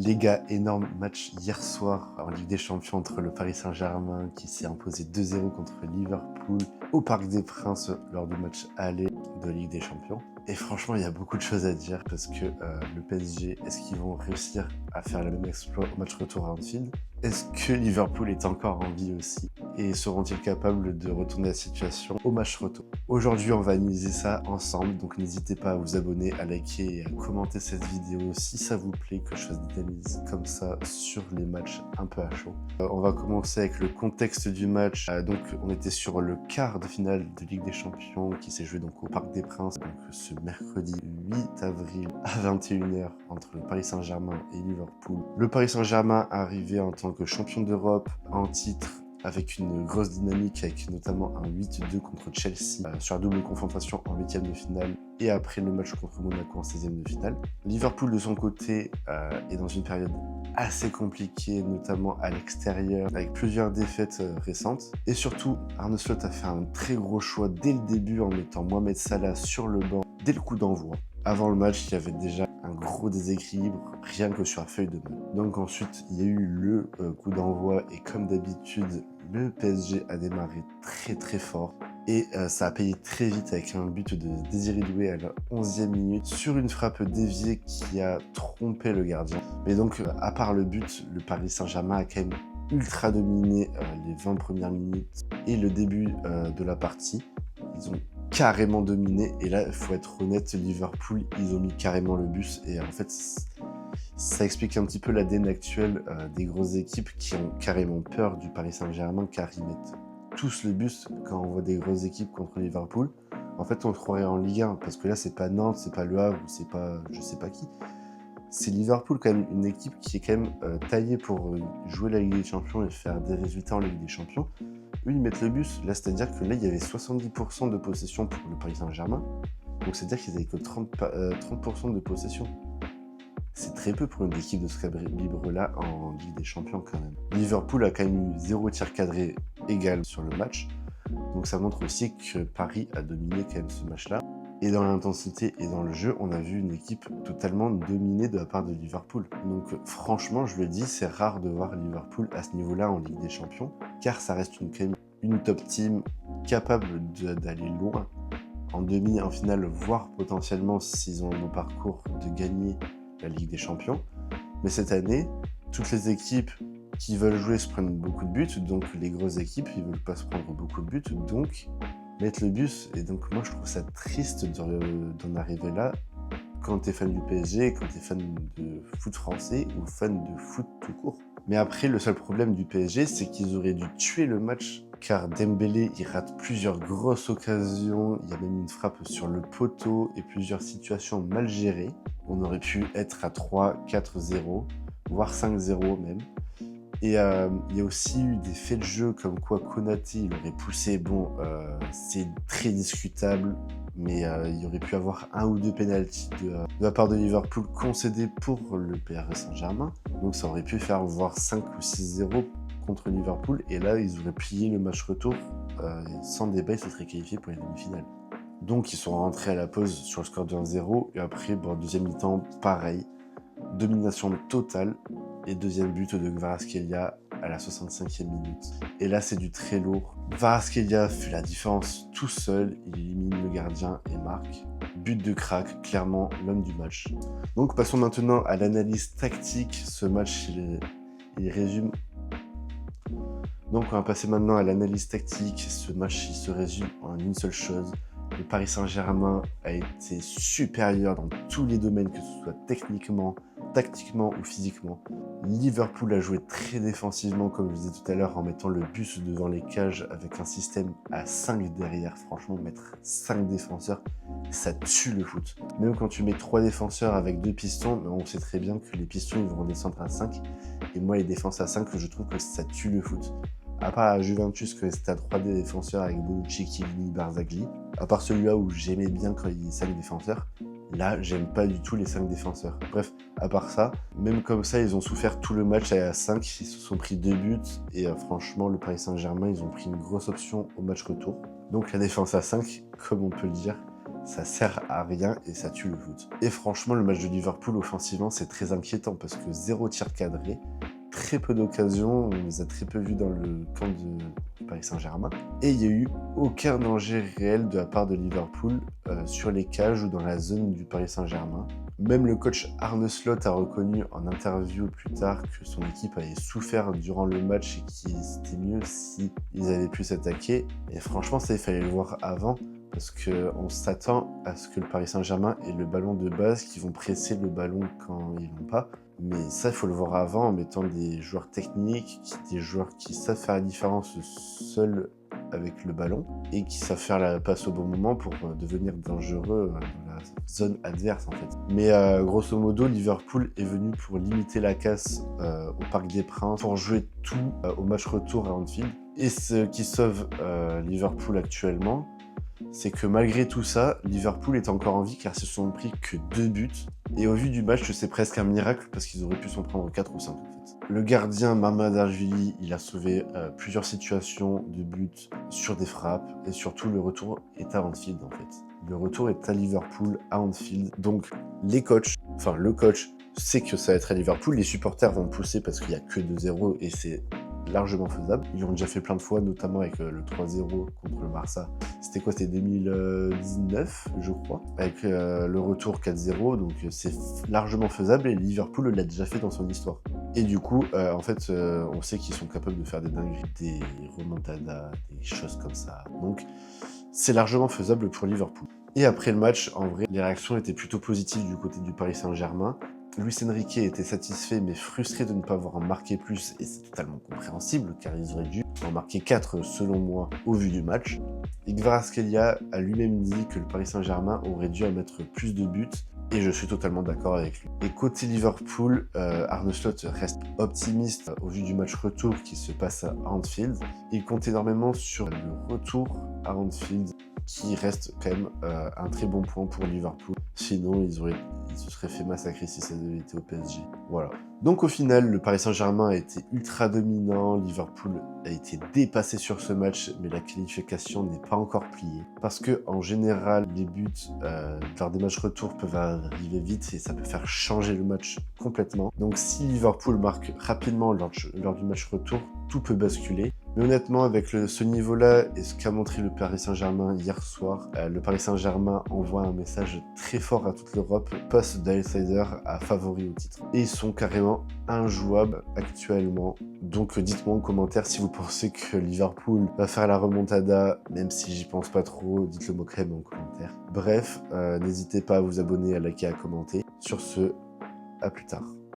Les gars, énorme match hier soir en Ligue des Champions entre le Paris Saint-Germain qui s'est imposé 2-0 contre Liverpool au Parc des Princes lors du match aller de Ligue des Champions. Et franchement, il y a beaucoup de choses à dire parce que le PSG, est-ce qu'ils vont réussir à faire le même exploit au match retour à Anfield? Est-ce que Liverpool est encore en vie aussi? Et seront-ils capables de retourner la situation au match retour? Aujourd'hui, on va analyser ça ensemble, donc n'hésitez pas à vous abonner, à liker et à commenter cette vidéo si ça vous plaît que je fasse des analyses comme ça sur les matchs un peu à chaud. On va commencer avec le contexte du match. Donc, on était sur le quart de finale de Ligue des Champions qui s'est joué donc au Parc des Princes, donc ce mercredi 8 avril à 21h entre le Paris Saint-Germain et Liverpool. Le Paris Saint-Germain arrivé en tant que champion d'Europe en titre avec une grosse dynamique, avec notamment un 8-2 contre Chelsea sur la double confrontation en 8e de finale et après le match contre Monaco en 16e de finale. Liverpool de son côté est dans une période assez compliquée, notamment à l'extérieur, avec plusieurs défaites récentes. Et surtout, Arne Slot a fait un très gros choix dès le début en mettant Mohamed Salah sur le banc dès le coup d'envoi. Avant le match, il y avait déjà un gros déséquilibre, rien que sur la feuille de match. Donc ensuite, il y a eu le coup d'envoi et comme d'habitude, le PSG a démarré très fort. Et ça a payé très vite avec un but de Désiré Doué à la 11e minute sur une frappe déviée qui a trompé le gardien. Mais donc, à part le but, le Paris Saint-Germain a quand même ultra dominé les 20 premières minutes et le début de la partie. Ils ont carrément dominé et là, il faut être honnête, Liverpool, ils ont mis carrément le bus et en fait, ça explique un petit peu l'ADN actuel des grosses équipes qui ont carrément peur du Paris Saint-Germain car ils mettent tous le bus quand on voit des grosses équipes contre Liverpool. En fait, on le croirait en Ligue 1 parce que là, c'est pas Nantes, c'est pas Le Havre, c'est pas je sais pas qui. C'est Liverpool quand même une équipe qui est quand même taillée pour jouer la Ligue des Champions et faire des résultats en Ligue des Champions. Eux, ils mettent le bus. Là, c'est-à-dire que là, il y avait 70% de possession pour le Paris Saint-Germain. Donc, c'est-à-dire qu'ils avaient que 30% de possession. C'est très peu pour une équipe de ce calibre-là en Ligue des Champions quand même. Liverpool a quand même eu 0 tir cadré égal sur le match. Donc ça montre aussi que Paris a dominé quand même ce match-là. Et dans l'intensité et dans le jeu, on a vu une équipe totalement dominée de la part de Liverpool. Donc franchement, je le dis, c'est rare de voir Liverpool à ce niveau-là en Ligue des Champions, car ça reste quand même une top team capable d'aller loin en demi, en finale, voire potentiellement, s'ils ont un bon parcours, de gagner la Ligue des Champions. Mais cette année, toutes les équipes qui veulent jouer se prennent beaucoup de buts, donc les grosses équipes, ils veulent pas se prendre beaucoup de buts, donc mettre le bus. Et donc moi, je trouve ça triste d'en arriver là quand t'es fan du PSG, quand t'es fan de foot français ou fan de foot tout court. Mais après, le seul problème du PSG, c'est qu'ils auraient dû tuer le match car Dembélé, il rate plusieurs grosses occasions, il y a même une frappe sur le poteau et plusieurs situations mal gérées. On aurait pu être à 3, 4-0, voire 5-0 même. Et il y a aussi eu des faits de jeu comme quoi Konaté, il aurait poussé, bon, c'est très discutable, mais il y aurait pu avoir un ou deux pénaltys de la part de Liverpool concédés pour le PSG Saint-Germain. Donc ça aurait pu faire voir 5 ou 6-0 contre Liverpool, et là, ils auraient plié le match retour, sans débat, ils se seraient qualifiés pour les demi-finales. Donc ils sont rentrés à la pause sur le score de 1-0, et après, bon, deuxième mi-temps, pareil, domination totale, et deuxième but de Kvaratskhelia à la 65e minute. Et là, c'est du très lourd. Kvaratskhelia fait la différence tout seul, il élimine le gardien et marque. But de crack, clairement l'homme du match. Donc passons maintenant à l'analyse tactique. Ce match, il résume. Donc on va passer maintenant à l'analyse tactique. Ce match, il se résume en une seule chose. Le Paris Saint-Germain a été supérieur dans tous les domaines, que ce soit techniquement, tactiquement ou physiquement. Liverpool a joué très défensivement, comme je disais tout à l'heure, en mettant le bus devant les cages avec un système à 5 derrière. Franchement, mettre 5 défenseurs, ça tue le foot. Même quand tu mets 3 défenseurs avec 2 pistons, on sait très bien que les pistons, ils vont descendre à 5. Et moi, les défenses à 5, je trouve que ça tue le foot. À part la Juventus, quand c'était à 3 défenseurs avec Bonucci, Chiellini, Barzagli. À part celui-là où j'aimais bien quand il y a 5 défenseurs. Là, j'aime pas du tout les 5 défenseurs. Bref, à part ça, même comme ça, ils ont souffert tout le match à 5. Ils se sont pris 2 buts. Et franchement, le Paris Saint-Germain, ils ont pris une grosse option au match retour. Donc la défense à 5, comme on peut le dire, ça sert à rien et ça tue le foot. Et franchement, le match de Liverpool, offensivement, c'est très inquiétant parce que 0 tir cadré, très peu d'occasions, on les a très peu vus dans le camp du Paris Saint-Germain. Et il n'y a eu aucun danger réel de la part de Liverpool sur les cages ou dans la zone du Paris Saint-Germain. Même le coach Arne Slot a reconnu en interview plus tard que son équipe avait souffert durant le match et qu'il c'était mieux si ils avaient pu s'attaquer. Et franchement, ça, il fallait le voir avant. Parce qu'on s'attend à ce que le Paris Saint-Germain ait le ballon de base, qui vont presser le ballon quand ils l'ont pas. Mais ça, il faut le voir avant en mettant des joueurs techniques, des joueurs qui savent faire la différence seuls avec le ballon et qui savent faire la passe au bon moment pour devenir dangereux dans la zone adverse en fait. Mais grosso modo, Liverpool est venu pour limiter la casse au Parc des Princes, pour jouer tout au match retour à Anfield. Et ce qui sauve Liverpool actuellement, c'est que malgré tout ça, Liverpool est encore en vie car ils se sont pris que 2 buts. Et au vu du match, c'est presque un miracle parce qu'ils auraient pu s'en prendre 4 ou 5 en fait. Le gardien Mamardashvili, il a sauvé plusieurs situations de but sur des frappes et surtout le retour est à Anfield en fait. Le retour est à Liverpool, à Anfield. Donc le coach sait que ça va être à Liverpool. Les supporters vont pousser parce qu'il n'y a que 2-0 et c'est largement faisable. Ils l'ont déjà fait plein de fois, notamment avec le 3-0 contre le Barça. C'était quoi? C'était 2019, je crois, avec le retour 4-0. Donc c'est largement faisable et Liverpool l'a déjà fait dans son histoire. Et du coup, en fait, on sait qu'ils sont capables de faire des dingueries, des remontadas, des choses comme ça. Donc c'est largement faisable pour Liverpool. Et après le match, en vrai, les réactions étaient plutôt positives du côté du Paris Saint-Germain. Luis Enrique était satisfait mais frustré de ne pas avoir en marqué plus et c'est totalement compréhensible car ils auraient dû en marquer 4 selon moi au vu du match. Et Kvaratskhelia a lui-même dit que le Paris Saint-Germain aurait dû en mettre plus de buts et je suis totalement d'accord avec lui. Et côté Liverpool, Arne Slot reste optimiste au vu du match retour qui se passe à Anfield. Il compte énormément sur le retour à Anfield qui reste quand même un très bon point pour Liverpool. Sinon, ils se seraient fait massacrer si ça avait été au PSG. Voilà. Donc au final, le Paris Saint-Germain a été ultra dominant, Liverpool a été dépassé sur ce match, mais la qualification n'est pas encore pliée. Parce que en général, les buts lors des matchs retour peuvent arriver vite et ça peut faire changer le match complètement. Donc si Liverpool marque rapidement lors du match retour, tout peut basculer. Mais honnêtement, avec ce niveau-là et ce qu'a montré le Paris Saint-Germain hier soir, le Paris Saint-Germain envoie un message très fort à toute l'Europe, passe d'outsider à favori au titre. Et ils sont carrément injouables actuellement. Donc dites-moi en commentaire si vous pensez que Liverpool va faire la remontada, même si j'y pense pas trop, dites-le moi quand même en commentaire. Bref, n'hésitez pas à vous abonner, à liker, à commenter. Sur ce, à plus tard.